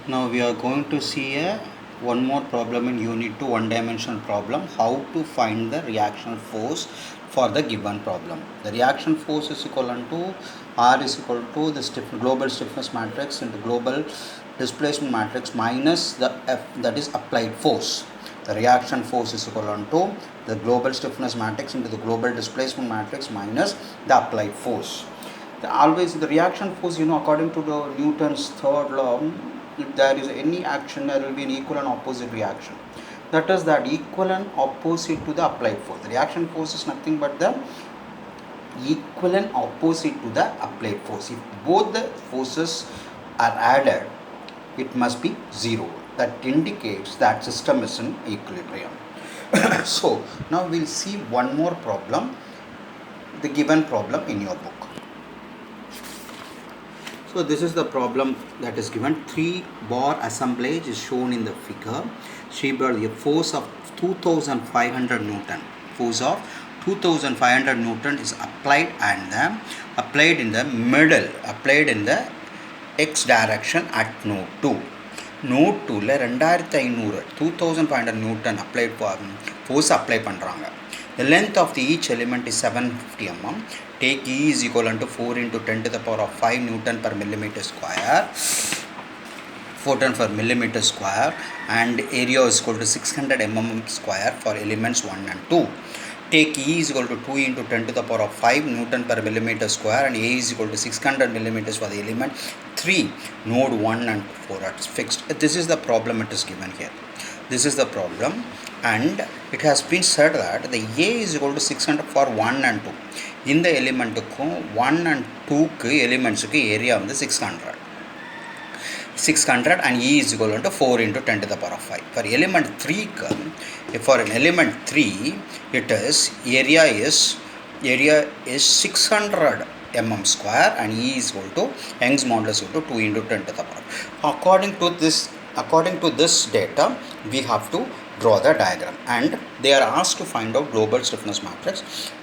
Now we are going to see one more problem in unit 2, one dimensional problem, how to find the reaction force for the given problem. The reaction force is equivalent to R is equal to the global stiffness matrix into global displacement matrix minus the F, that is applied force. The reaction force is equivalent to the global stiffness matrix into the global displacement matrix minus the applied force. Always the reaction force, according to the Newton's third law, if there is any action, there will be an equal and opposite reaction. That is that equal and opposite to the applied force. The reaction force is nothing but the equal and opposite to the applied force. If both the forces are added, it must be zero. That indicates that system is in equilibrium. So now we'll see one more problem, the given problem in your book. So this is the problem that is given. 3-bar assemblage is shown in the figure. The force of 2500 Newton. Force of 2500 Newton is applied and applied in the middle, applied in the x direction at node 2. Node 2 la 2500 Newton applied force apply பண்றாங்க. The length of each element is 750 mm. Take E is equivalent to 4 into 10 to the power of 5 Newton per millimeter square. 4 Newton per millimeter square, and area is equal to 600 mm square for elements 1 and 2. Take E is equal to 2 into 10 to the power of 5 Newton per millimeter square, and A is equal to 600 millimeters for the element 3, node 1 and 4 are fixed. This is the problem it is given here. This is the problem, and it has been said that the A is equal to 600 for 1 and 2. In the element 1 and 2 elements area is 600 and E is equal to 4 into 10 to the power of 5. For element 3, for an element 3, it is area is 600 mm square and E is equal to Young's modulus equal to 2 into 10 to the power. According to this data, we have to draw the diagram, and they are asked to find out global stiffness matrix,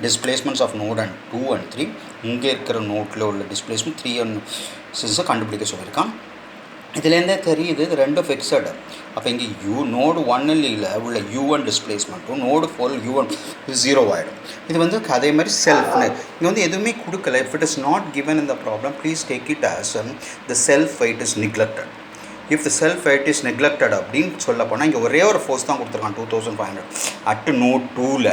displacements of node and 2 and 3. இங்கே இருக்கிற நோட்டில் உள்ள displacement 3 and 6 கண்டுபிடிக்க சொல்லியிருக்கான். இதுலேருந்தே தெரியுது இது ரெண்டும் fixed. அப்போ இங்கே நோடு 1 உள்ள U1 டிஸ்பிளேஸ்மெண்ட்டும் நோடு 4 U1 0 ஆகிடும். இது வந்து அதே மாதிரி செல்ஃப்னு இங்கே வந்து எதுவுமே கொடுக்கல. If it is not given in the problem, please take it as the self weight is neglected. If the self weight is neglected அப்படின்னு சொல்ல போனால் இங்கே ஒரே ஒரு ஃபோர்ஸ் தான் கொடுத்துருக்கான் 2500 அட் நோட் 2ல்.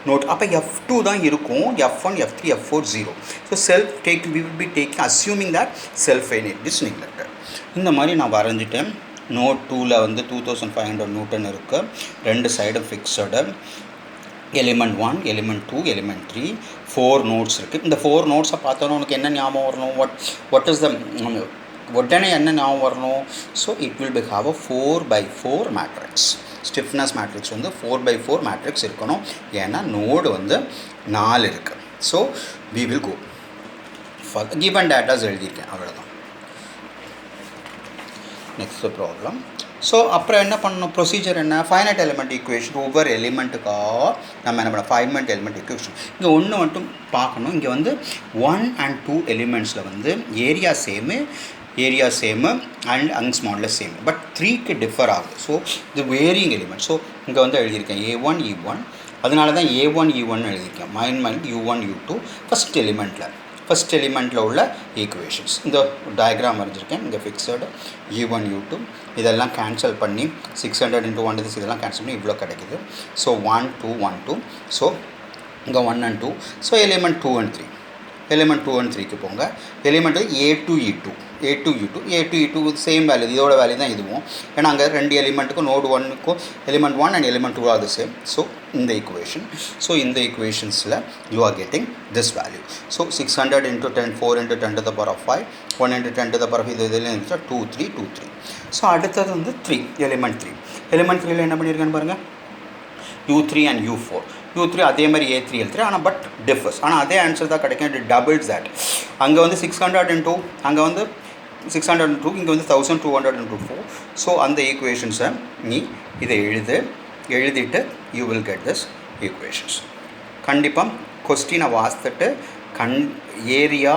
நோட் அப்போ F2 தான் இருக்கும், F1 F3 F4 0. So self take we will be taking assuming that self weight is neglected. இந்த மாதிரி நான் வரைஞ்சிட்டேன். நோட் 2ல் வந்து 2500 நியூட்டன் இருக்குது, ரெண்டு சைடும் fixed. Element 1, element 2, element 3, 4 notes இருக்குது. இந்த 4 நோட்ஸை பார்த்தோன்னா உனக்கு என்ன ஞாபகம் வரணும்? வாட் இஸ் த உடனே என்ன ஞாபகம் வரணும்? So it will be have a 4/4 matrix. Stiffness matrix வந்து 4/4 மேட்ரிக்ஸ் இருக்கணும். ஏன்னா நோடு வந்து 4 இருக்குது. So we will go for given datas எழுதியிருக்கேன், அவ்வளோதான். Next problem. ஸோ அப்புறம் என்ன பண்ணணும்? ப்ரொசீஜர் என்ன? Finite element equation. ஒவ்வொரு எலிமெண்ட்டுக்காக நம்ம என்ன பண்ணோம்? Finite element equation. இங்கே ஒன்று மட்டும் பார்க்கணும். இங்கே வந்து 1 and 2 எலிமெண்ட்ஸில் வந்து area same and Young's modulus same. But 3க்கு டிஃபர் ஆகுது. ஸோ இது வேரியிங் எலிமெண்ட். ஸோ இங்கே வந்து எழுதியிருக்கேன் A1 E1. அதனால தான் A1 E1 எழுதியிருக்கேன். மைண்ட் U1 U2 ஃபஸ்ட் எலிமெண்ட்டில் உள்ள ஈக்குவேஷன்ஸ். இந்த டயக்ராம் வரைஞ்சிருக்கேன். இங்கே ஃபிக்ஸடு U1 U2 இதெல்லாம் கேன்சல் பண்ணி 600 into 1 இதெல்லாம் கேன்சல் பண்ணி இவ்வளோ கிடைக்குது. ஸோ 1 2 1 2. ஸோ இங்கே 1 and 2. So element 2 and 3. Element 2 and 3க்கு போங்க. Element A2 E2 same value, இதோட வேல்யூ தான் இதுவும். ஏன்னா அங்கே ரெண்டு எலிமெண்ட்டுக்கும் நோடு 1க்கும் element 1 and element 2 are the same. So இந்த ஈக்குவேஷன். ஸோ இந்த ஈக்குவேஷன்ஸில் you are getting this value. So 600 into 10, 4 into 10 to the power of 5, 1 into 10 to the power of இதில் இருந்துச்சு 2 3 2 3. ஸோ அடுத்தது வந்து 3, எலிமெண்ட் 3. எலிமெண்ட் 3ல் என்ன பண்ணியிருக்கேன்னு பாருங்கள், U3 and U4. U3 அதே மாதிரி A3 L3, ஆனால் பட் டிஃபர்ஸ். ஆனால் அதே ஆன்சர் தான் கிடைக்கும். It doubles that. அங்கே வந்து 600 into அங்கே வந்து 600 into இங்கே வந்து 1200 into 4. ஸோ அந்த ஈக்குவேஷன்ஸை நீ இதை எழுதிட்டு you will get this equations. கண்டிப்பாக கொஸ்டினை வாசித்துட்டு area,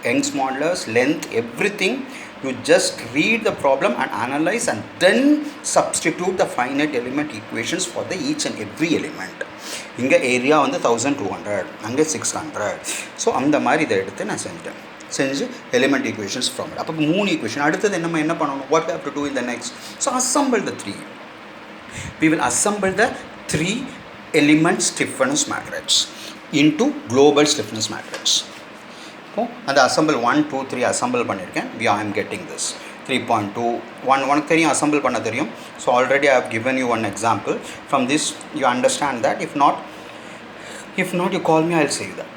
Young's modulus, length, everything you just read the problem and analyze and then substitute the finite element equations for the each and every element. இங்கே area வந்து 1200, அங்கே 600. So அந்த மாதிரி இதை எடுத்து நான் செஞ்சு எலிமெண்ட் ஈக்குவேஷன்ஸ் ஃப்ரம் இட். அப்போ 3 ஈக்குவேஷன். அடுத்தது நம்ம என்ன பண்ணணும்? What we have to do in the next? So assemble the 3. We will assemble the 3 element stiffness matrix into global stiffness matrix. இப்போ அந்த assemble 1 2 3 assemble பண்ணியிருக்கேன். I am getting this 3.2 உனக்கு தெரியும், assemble பண்ண தெரியும். So already I have given you one example. From this you understand that. If not you call me, I'll say that.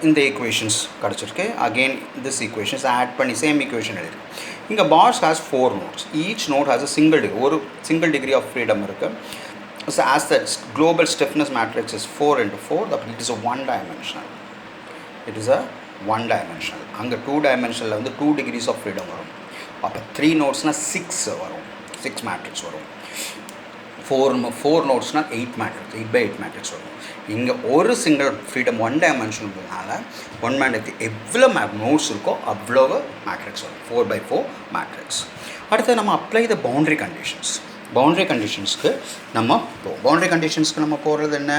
இந்த equations கிடச்சிருக்கு. Again this equations add பண்ணி same equation எழுதி. இங்கே bars has 4 nodes. Each node has a ஒரு single degree of freedom இருக்குது. So as the global stiffness matrix is 4 into 4, it is a one dimensional. அங்கே 2 dimensional வந்து 2 degrees of freedom வரும். அப்போ 3 நோட்ஸ்னால் 6 வரும், 6 மேட்ரிக்ஸ் வரும். 4 நோட்ஸ்னால் 8 மேட்ரிக்ஸ், 8x8 மேட்ரிக்ஸ் வரும். இங்கே ஒரு சிங்கிள் ஃப்ரீடம் 1 டைமென்ஷனல்னால 1 மேட்ரிக்ஸ் எவ்வளோ நோட்ஸ் இருக்கோ அவ்வளோ மேட்ரிக்ஸ் வரும், 4x4 மேட்ரிக்ஸ். அடுத்து நம்ம அப்ளை த பவுண்டரி கண்டிஷன்ஸ்க்கு நம்ம போகிறது என்ன?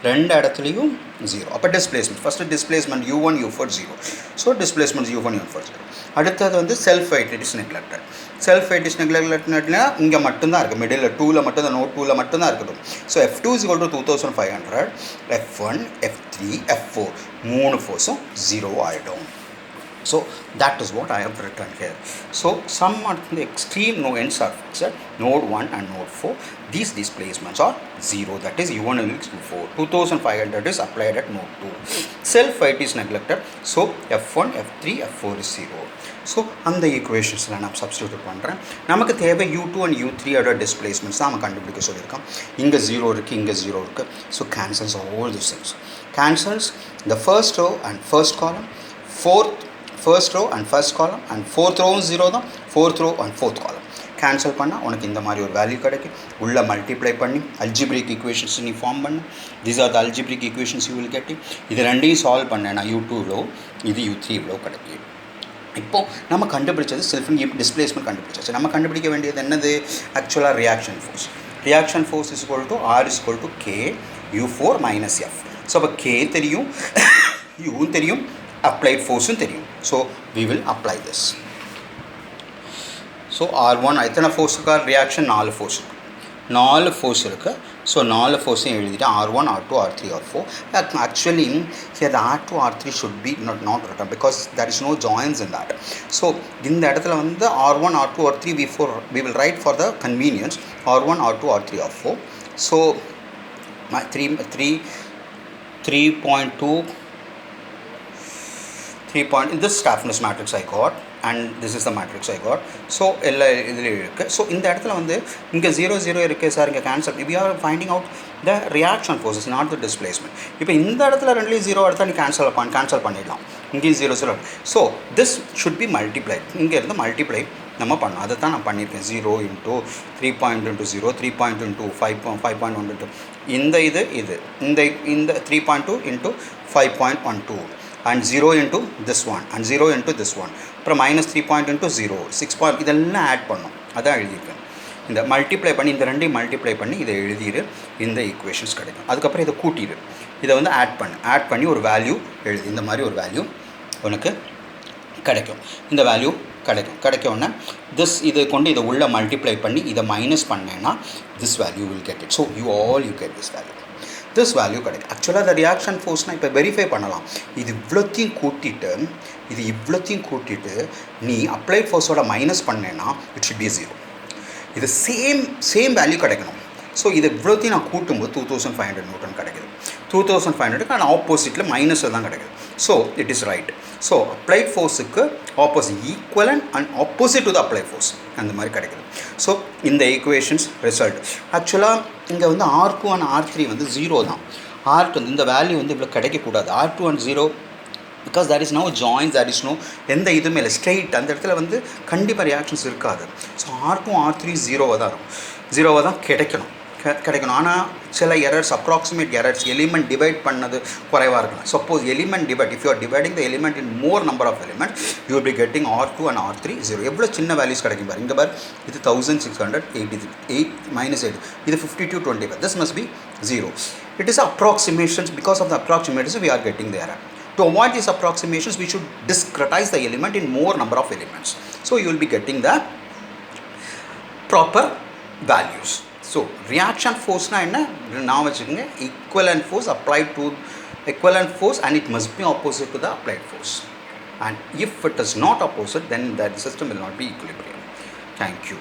2 இடத்துலையும் 0. அப்போ displacement, first displacement u1 u4 0. So displacement u1 u4 0. அடுத்தது வந்து self weight is neglected. Self weight is நெக்லெக்டட்னா இங்கே மட்டும்தான் இருக்குது, மிடில் 2ல் மட்டும் நோட் 2ல் மட்டும்தான் இருக்கட்டும். So F2 is equal to 2500, F1 F3 F4 3 ஃபோர்ஸும் 0 ஆகிடும். So that is what I have written here. So some of the extreme ends are fixed, node 1 and node 4. These displacements are 0, that is u1 is 4. 2500 is applied at node 2. Self weight is neglected, so F1 F3 F4 is 0. So அந்த ஈக்குவேஷன்ஸில் நான் substitute பண்ணுறேன். நமக்கு தேவை u2 and u3 ஓட displacements தான் நம்ம கண்டுபிடிக்க சொல்லியிருக்கோம். இங்கே 0 இருக்குது, இங்கே 0 இருக்குது. So cancels all this things. Cancels the first row and first column, first row and first column, and fourth row 0 தான், fourth row and fourth column. Cancel பண்ணால் உனக்கு இந்த மாதிரி ஒரு வேல்யூ கிடைக்கும். உள்ளே மல்டிப்ளை பண்ணி அல்ஜிப்ரிக் ஈக்குவேஷன்ஸ் நீ ஃபார்ம் பண்ணு. These are the algebraic equations you will get. இது ரெண்டையும் சால்வ் பண்ணேன்னா u2 இவ்வளோ, இது u3 இவ்வளோ கிடைக்கும். இப்போது நம்ம கண்டுபிடிச்சது செல்ஃப் டிஸ்பிளேஸ்மெண்ட் கண்டுபிடிச்சாச்சு. நம்ம கண்டுபிடிக்க வேண்டியது என்னது? ஆக்சுவலாக reaction force. Reaction force is equal to R is equal to K u4 minus F. So அப்போ K தெரியும், யூவும் தெரியும், applied ஃபோர்ஸும் தெரியும். So we will apply this. So R1 எத்தனை ஃபோர்ஸ் இருக்கா? ரியாக்ஷன் 4 ஃபோர்ஸ் இருக்குது. 4 ஃபோர்ஸ் இருக்குது. ஸோ 4 ஃபோர்ஸையும் எழுதிட்டேன், R1 R2 R3 R4. Actually here the R2 R3 should be not written because there is no joins in that. So இந்த இடத்துல வந்து R1 R2 R3 we will write for the convenience R1 R2 R3 R4. So 3 point in this stiffness matrix I got, and this is the matrix I got. So எல்லா இதுலேயும் இருக்குது. So இந்த இடத்துல வந்து இங்கே 0 0 இருக்குது சார், இங்கே cancel. we are finding out the reaction forces, not the displacement. இப்போ இந்த இடத்துல ரெண்டுலேயும் 0 எடுத்தால் நீ கேன்சல் பண்ணிடலாம். இங்கேயும் 0 0. So this should be multiply. இங்கே இருந்து மல்டிப்ளை நம்ம பண்ணோம். அதை தான் நான் பண்ணியிருக்கேன். 0 into 3 point into 0, 3 point into 5.1 into இந்த இந்த 3.2 into 5.12 and 0 into this one and 0 into this one. அப்புறம் minus 3 point into 0, 6 point, இதெல்லாம் ஆட் பண்ணோம். அதான் எழுதியிருக்கேன். இந்த மல்டிப்ளை பண்ணி இந்த ரெண்டையும் மல்டிப்ளை பண்ணி இதை எழுதிடு, இந்த ஈக்குவேஷன்ஸ் கிடைக்கும். அதுக்கப்புறம் இதை கூட்டிடு, இதை வந்து ஆட் பண்ணி ஒரு வேல்யூ எழுதி, இந்த மாதிரி ஒரு வேல்யூ உனக்கு கிடைக்கும். இந்த வேல்யூ கிடைக்கும்னா இதை கொண்டு இதை உள்ள மல்டிப்ளை பண்ணி இதை மைனஸ் பண்ணேன்னா this value will get it. So you get this value. This value கிடைக்கும். ஆக்சுவலாக அந்த ரியாக்ஷன் ஃபோர்ஸ்னால் இப்போ வெரிஃபை பண்ணலாம். இது இவ்வளோத்தையும் கூட்டிட்டு நீ அப்ளைட் ஃபோர்ஸோட மைனஸ் பண்ணேன்னா இட் ஷுட் பி 0. இது சேம் வேல்யூ கிடைக்கணும். ஸோ இது இவ்வளோத்தையும் நான் கூட்டும்போது 2500 நியூட்டன் கிடைக்குது. 2500க்கு நான் ஆப்போசிட்டில் மைனஸில் தான் கிடைக்குது. So it is right. So applied ஃபோர்ஸுக்கு opposite equivalent and opposite to the applied force அந்த மாதிரி கிடைக்குது. ஸோ இந்த ஈக்குவேஷன்ஸ் ரிசல்ட். ஆக்சுவலாக இங்கே வந்து R2 and R3 வந்து 0 தான். R2 வந்து இந்த வேல்யூ வந்து இவ்வளோ கிடைக்கக்கூடாது. R2 and 0 because there is no joins, there is no எந்த இதுவுமே இல்லை, ஸ்ட்ரெயிட். அந்த இடத்துல வந்து கண்டிப்பாக ரியாக்ஷன்ஸ் இருக்காது. ஸோ R2 R3 0 தான் கிடைக்கணும். கிடைக்கணும். ஆனால் சில errors, approximate errors, element divide பண்ணது குறைவாக இருக்கலாம். Suppose element divide, if you are dividing the element in more number of element, you will be getting R2 and R3 0. எவ்வளோ சின்ன வேல்யூஸ் கிடைக்கும் பாரு. இங்கே பார், இது 1683, 8 minus 8, இது 5225. This must be 0. It is approximations. Because of the approximations, we are getting the error. To avoid these approximations, we should discretize the element in more number of elements. So you will be getting the proper values. So reaction force na enna now vechukanga, equivalent force applied to equivalent force, and it must be opposite to the applied force. And if it is not opposite, then that system will not be equilibrium. Thank you.